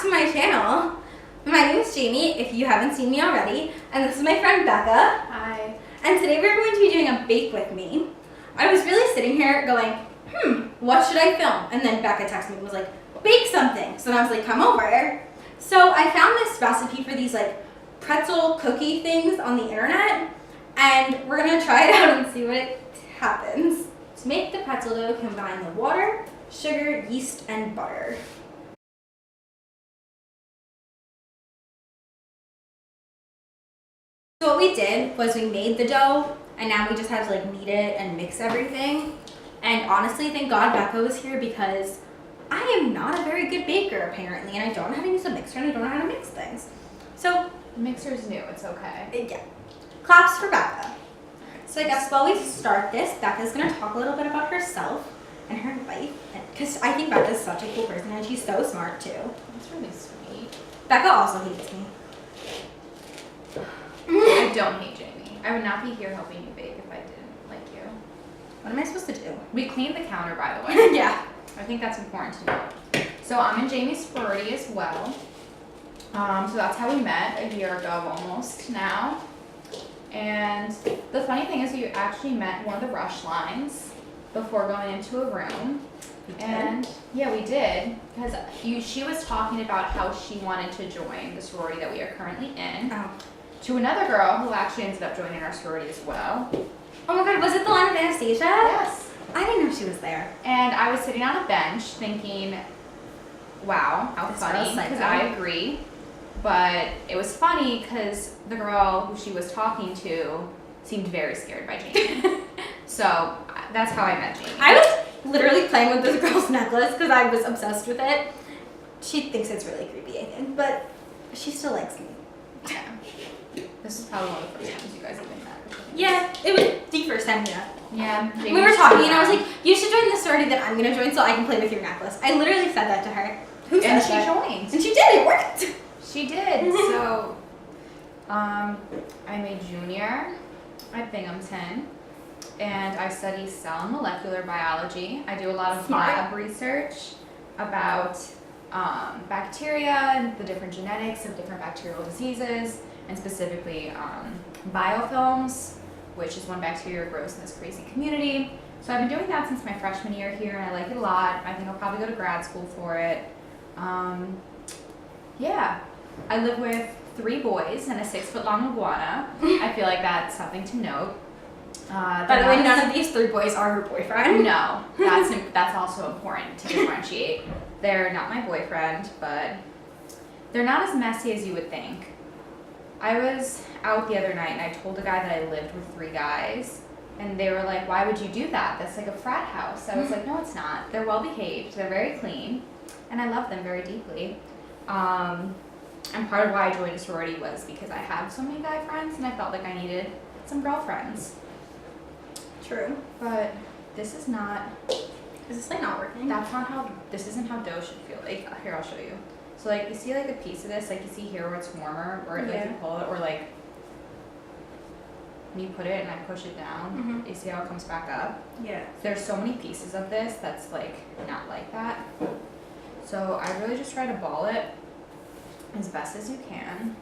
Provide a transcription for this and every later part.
to my channel. My name is Jamie, if you haven't seen me already, and this is my friend Becca. Hi. And today we're going to be doing a bake with me. I was really sitting here going, what should I film? And then Becca texted me and was like, bake something. So then I was like, come over. So I found this recipe for these like pretzel cookie things on the internet, and we're gonna try it out and see what happens. To make the pretzel dough, combine the water, sugar, yeast, and butter. So what we did was we made the dough, and now we just have to like knead it and mix everything. And honestly, thank God Becca was here because I am not a very good baker apparently, and I don't know how to use a mixer and I don't know how to mix things. So The mixer's new, it's okay. yeah, claps for Becca. So I guess while we start this, Becca's gonna talk a little bit about herself and her life, because I think Becca's such a cool person and she's so smart too. That's really sweet. Becca also hates me. I don't hate Jamie. I would not be here helping you bake if I didn't like you. What am I supposed to do? We cleaned the counter, by the way. Yeah. I think that's important to know. So I'm in Jamie's sorority as well. So that's how we met a year ago almost now. And the funny thing is we actually met one of the rush lines before going into a room. And yeah, we did, because she was talking about how she wanted to join the sorority that we are currently in. Oh. To another girl who actually ended up joining our sorority as well. Oh my God, was it the one with Anastasia? Yes. I didn't know she was there. And I was sitting on a bench thinking, wow, how This funny, girl's psycho. because I agree. But it was funny because the girl who she was talking to seemed very scared by Jamie. So that's how I met Jamie. I was literally playing with this girl's necklace because I was obsessed with it. She thinks it's really creepy, I think, but she still likes me. Yeah. This is probably one of the first times you guys have been met. Yeah, it was the first time we met. Yeah. We were talking and I was like, you should join the sorority that I'm going to join so I can play with your necklace. I literally said that to her. Who said And she that? joined. And she did, it worked. She did. So, I'm a junior at Binghamton, and I study cell and molecular biology. I do a lot of Smart. lab research about bacteria and the different genetics of different bacterial diseases, and specifically biofilms, which is one bacteria grows in this crazy community. So I've been doing that since my freshman year here, and I like it a lot. I think I'll probably go to grad school for it. Yeah. I live with 3 boys and a 6-foot-long iguana. I feel like that's something to note. By the way, none of these 3 boys are her boyfriend. No, that's also important to differentiate. They're not my boyfriend, but they're not as messy as you would think. I was out the other night and I told a guy that I lived with 3 guys, and they were like, why would you do that? That's like a frat house. I was like, no, it's not. They're well behaved, they're very clean, and I love them very deeply. And part of why I joined a sorority was because I have so many guy friends and I felt like I needed some girlfriends. True. But this is not, Is this like not working? this isn't how dough should feel. Like, here, I'll show you. So like, you see like a piece of this, like you see here where it's warmer, or like you pull it, or like, when you put it and I push it down, you see how it comes back up? Yeah. There's so many pieces of this that's like, not like that. So I really just try to ball it as best as you can,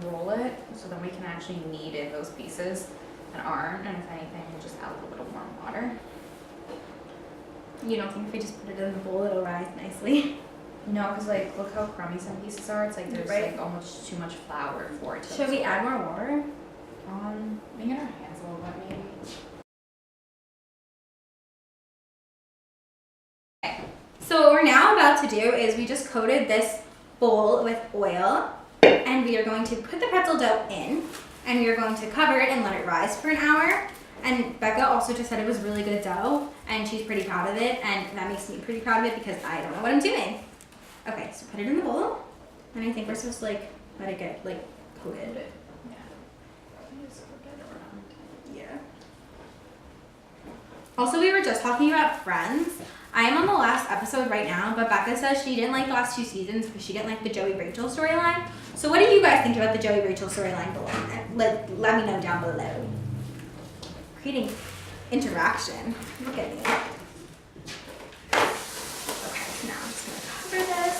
roll it, so then we can actually knead in those pieces that aren't, and if anything, we'll just add a little bit of warm water. You don't think if we just put it in the bowl, it'll rise nicely? No, because like, look how crummy some pieces are. It's like there's Right. like almost too much flour for it to Should we absorb. add more water? We get our hands a little bit maybe. So what we're now about to do is we just coated this bowl with oil, and we are going to put the pretzel dough in, and we are going to cover it and let it rise for an hour. And Becca also just said it was really good dough, and she's pretty proud of it, and that makes me pretty proud of it because I don't know what I'm doing. Okay, so put it in the bowl, and I think we're supposed to like let it get like coated. Yeah. Also, we were just talking about Friends. I am on the last episode right now, but Becca says she didn't like the last 2 seasons because she didn't like the Joey Rachel storyline. So what do you guys think about the Joey Rachel storyline below? Let me know down below. Creating interaction. Look at me. Okay, so now I'm just gonna cover this.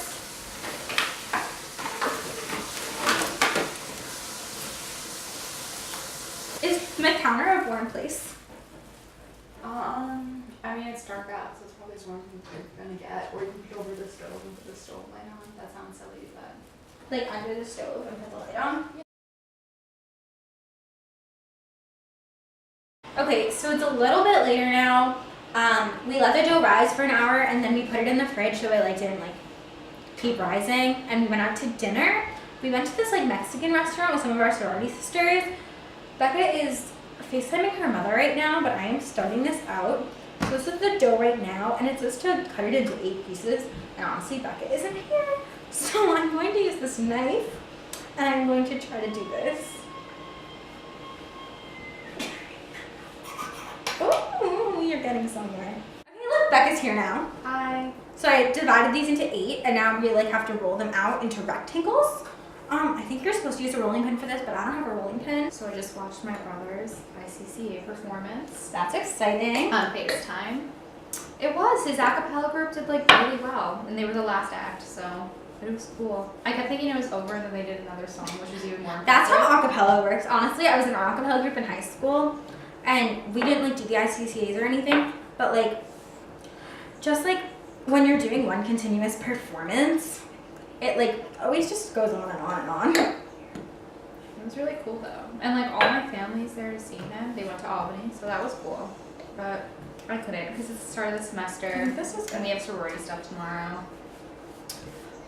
you're gonna get, or you can put it over the stove and put the stove light on. That sounds silly, but. Like under the stove and put the light on. Okay, so it's a little bit later now. We let the dough rise for an hour and then we put it in the fridge so it didn't keep rising. And we went out to dinner. We went to this Mexican restaurant with some of our sorority sisters. Becca is FaceTiming her mother right now, but I am starting this out. So this is the dough right now, and it's supposed to cut it into 8 pieces. And honestly, Becca isn't here. So I'm going to use this knife, and I'm going to try to do this. Oh, you're getting somewhere. Okay, look, Becca's here now. Hi. So I divided these into 8, and now we have to roll them out into rectangles. I think you're supposed to use a rolling pin for this, but I don't have a rolling pin. So I just watched my brother's ICCA performance. That's exciting. On FaceTime. It was. His a cappella group did really well, and they were the last act, so it was cool. I kept thinking it was over, and then they did another song, which was even more That's how a cappella works. Honestly, I was in an a cappella group in high school, and we didn't do the ICCAs or anything, but just when you're doing one continuous performance, it always just goes on and on and on. It was really cool though. And all my family's there to see him. They went to Albany, so that was cool. But I couldn't because it's the start of the semester. This was good. And we have sorority stuff tomorrow.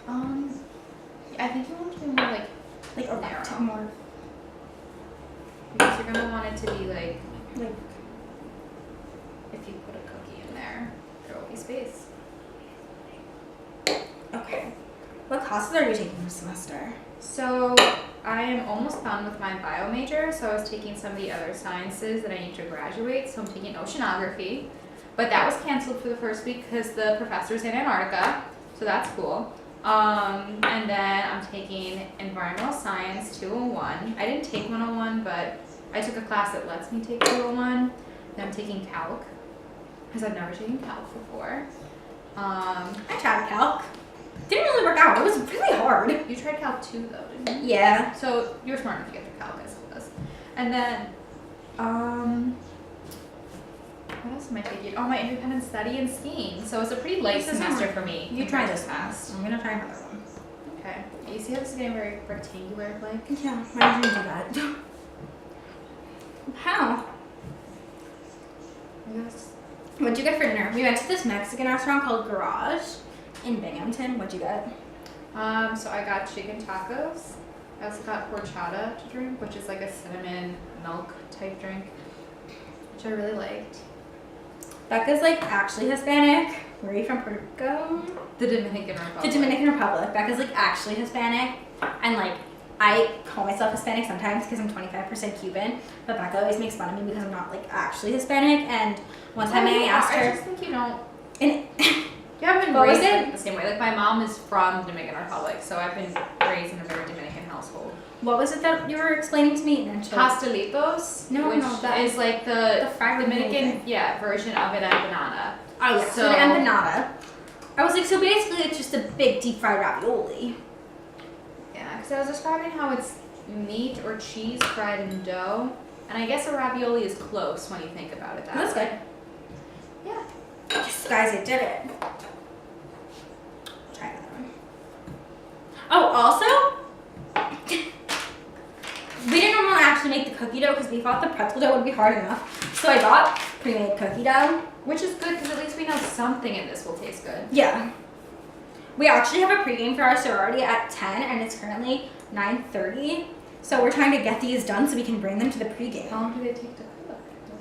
I think you want to do more a narrow. more Because you're gonna want it to be like if you put a cookie in there, there will be space. okay. What classes are you taking this semester? So I am almost done with my bio major, so I was taking some of the other sciences that I need to graduate. So I'm taking oceanography, but that was canceled for the first week because the professor's in Antarctica, so that's cool. And then I'm taking environmental science 201. I didn't take 101, but I took a class that lets me take 201. Then I'm taking calc because I've never taken calc before. I tried calc. Didn't really work out. It was really hard. You tried calc 2 though, didn't you? Yeah. So you're smart enough to get through calc, I suppose. And then, what else am I taking? Oh, my independent study and skiing. So it's a pretty light semester for me. You try this fast. I'm gonna try another one. Okay. You see how this is getting very rectangular, Yeah, mine didn't do that. How? Yes. What'd you get for dinner? We went to this Mexican restaurant called Garage in Binghamton. What'd you get? So I got chicken tacos. I also got horchata to drink, which is a cinnamon milk type drink, which I really liked. Becca's actually Hispanic. Where are you from? Puerto Rico? The Dominican Republic. The Dominican Republic. Becca's actually Hispanic, and I call myself Hispanic sometimes because I'm 25% Cuban, but Becca always makes fun of me because I'm not like actually Hispanic. And one time I asked her, I just think you don't. and You haven't been What was raised it? like the same way. Like my mom is from the Dominican Republic, so I've been raised in a very Dominican household. what was it that you were explaining to me? Pastelitos, No, which no, that is like the fried Dominican, thing. version of an empanada. Oh yeah, so an empanada. I was like, so basically it's just a big deep fried ravioli. Yeah, because I was describing how it's meat or cheese fried in dough, and I guess a ravioli is close when you think about it that That's way. good. Yeah. Yes, guys, I did it. Try another one. Oh, also, we didn't want to actually make the cookie dough because we thought the pretzel dough would be hard enough. So I got pre-made cookie dough. Which is good because at least we know something in this will taste good. Yeah. We actually have a pregame for our sorority at 10 and it's currently 9:30. So we're trying to get these done so we can bring them to the pregame. How long do they take to cook?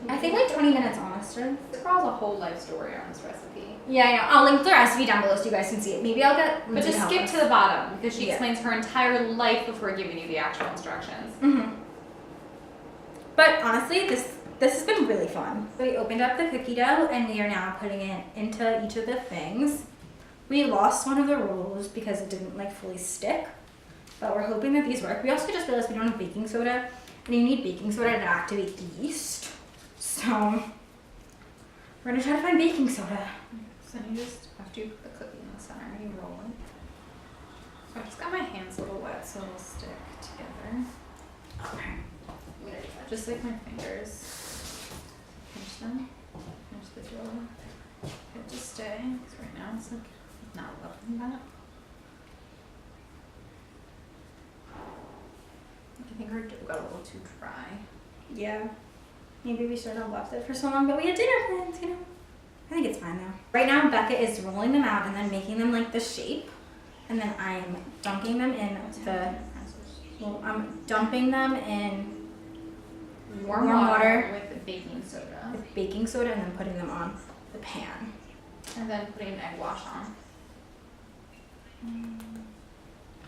I think like 20 minutes, honestly. This girl has a whole life story on this recipe. Yeah, I know. I'll link the recipe down below so you guys can see it. Maybe I'll get But Lindsay just help skip us. to the bottom because she Yeah. explains her entire life before giving you the actual instructions. Mm-hmm. But honestly, this has been really fun. We opened up the cookie dough and we are now putting it into each of the things. We lost one of the rolls because it didn't like fully stick, but we're hoping that these work. We also just realized we don't have baking soda, and you need baking soda to activate the yeast. So we're gonna try to find baking soda. So you just, after you put the cookie in the center, you roll it. So I just got my hands a little wet so it'll stick together. Okay. Just like my fingers. Pinch them. Pinch the dough. Hit to stay. Because right now it's like not loving that. I think our dough got a little too dry. Yeah. Maybe we shouldn't have left it for so long, but we had dinner plans, you know. I think it's fine though. Right now, Becca is rolling them out and then making them like the shape. And then I'm dunking them in I'm dumping them in warm water with baking soda. With baking soda and then putting them on the pan. And then putting an egg wash on. Am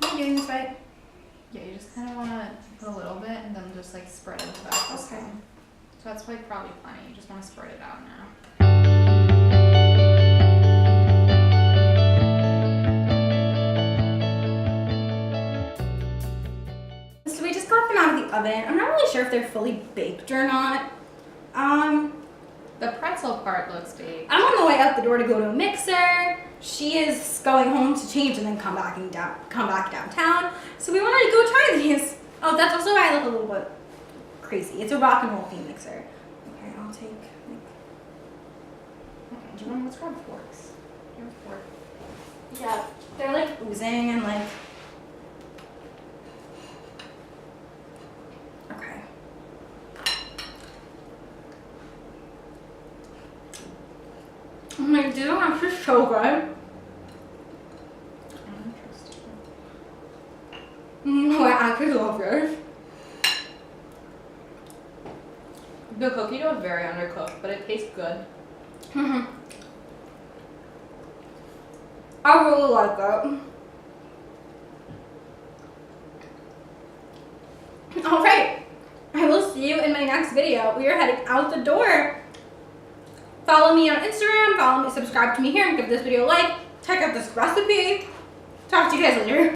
I doing this right? Yeah, you just kind of want to put a little bit and then just like spread it about this Okay. one. So that's like probably plenty. You just want to spread it out now. So we just got them out of the oven. I'm not really sure if they're fully baked or not. The pretzel part looks baked. I'm on the way out the door to go to a mixer. She is going home to change and then come back downtown. So we wanted to go try these. Oh, that's also why I look a little bit crazy. It's a rock and roll theme mixer. Okay, I'll take. Okay, do you want to let's grab forks? Do you have a fork? Yeah, they're like oozing and like. Okay. Oh my god, this is so good. No, I actually love yours. The cookie dough is very undercooked, but it tastes good. I really like it. Alright, I will see you in my next video. We are heading out the door. Follow me on Instagram, subscribe to me here, and give this video a like. Check out this recipe. Talk to you guys later.